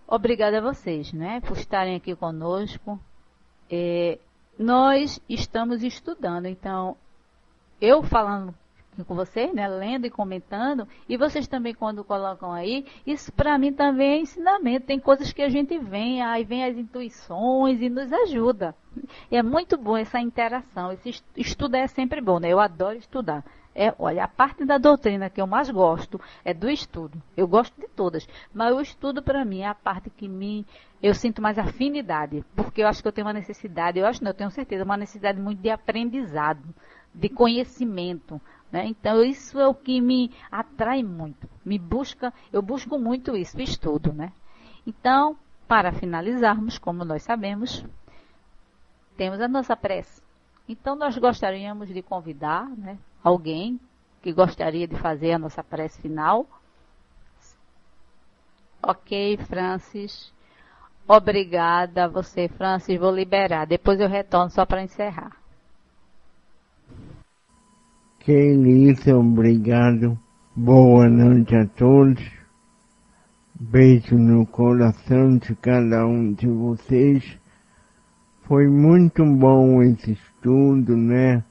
[SPEAKER 1] Obrigada a vocês, né, por estarem aqui conosco. Nós estamos estudando, então, eu falando com vocês, né, lendo e comentando, e vocês também quando colocam aí, isso para mim também é ensinamento. Tem coisas que a gente vem, aí vem as intuições e nos ajuda. E é muito bom essa interação, esse estudo é sempre bom, né, eu adoro estudar. Olha, a parte da doutrina que eu mais gosto é do estudo. Eu gosto de todas, mas o estudo para mim é a parte que eu sinto mais afinidade, porque eu acho que eu tenho uma necessidade, eu tenho certeza, uma necessidade muito de aprendizado, de conhecimento, né? Então isso é o que me atrai muito, eu busco muito isso, o estudo, né? Então, para finalizarmos, como nós sabemos, temos a nossa prece. Então nós gostaríamos de convidar, né, alguém que gostaria de fazer a nossa prece final. Ok, Francis. Obrigada a você, Francis. Vou liberar. Depois eu retorno só para encerrar.
[SPEAKER 2] Kelly, obrigado. Boa noite a todos. Beijo no coração de cada um de vocês. Foi muito bom esse estudo, né?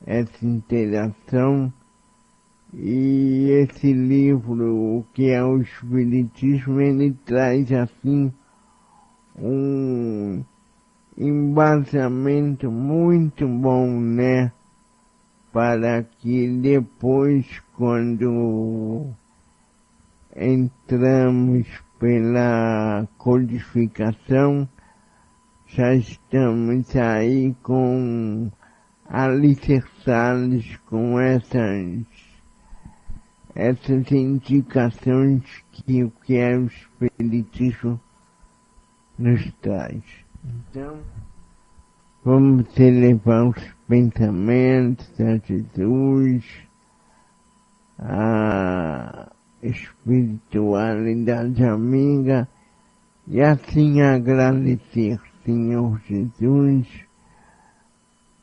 [SPEAKER 2] Essa interação. E esse livro, o que é o Espiritismo, ele traz assim um embasamento muito bom, né? Para que depois, quando entramos pela codificação, já estamos aí com alicerçados com essas indicações que o que é o Espiritismo nos traz. Então, vamos elevar os pensamentos a Jesus, a espiritualidade amiga, e assim agradecer, Senhor Jesus,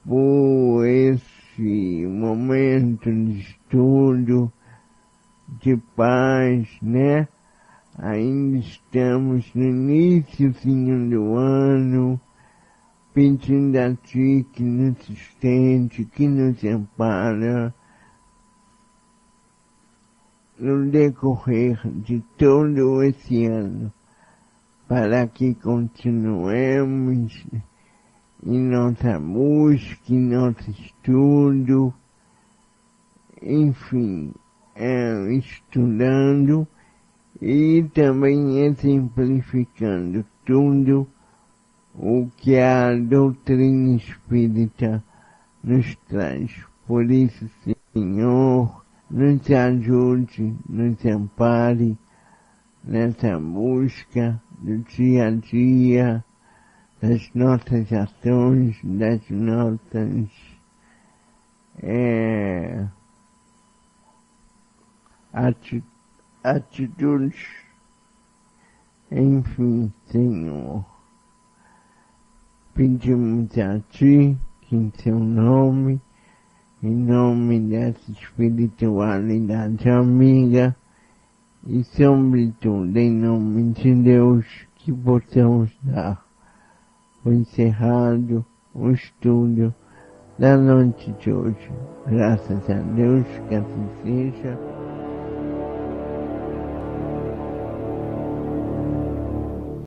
[SPEAKER 2] por esse momento de estudo, de paz, né? Ainda estamos no iníciozinho do ano, pedindo a Ti que nos sustente, que nos ampara no decorrer de todo esse ano, para que continuemos em nossa busca, em nosso estudo, enfim, estudando e também exemplificando tudo o que a doutrina espírita nos traz. Por isso, Senhor, nos ajude, nos ampare nessa busca do dia a dia, das nossas ações, das nossas atitudes Enfim, Senhor, pedimos a Ti que em Seu nome, em nome dessa espiritualidade amiga, e sobretudo em nome de Deus, que possamos dar o encerrado o estudo da noite de hoje. Graças a Deus que assim seja.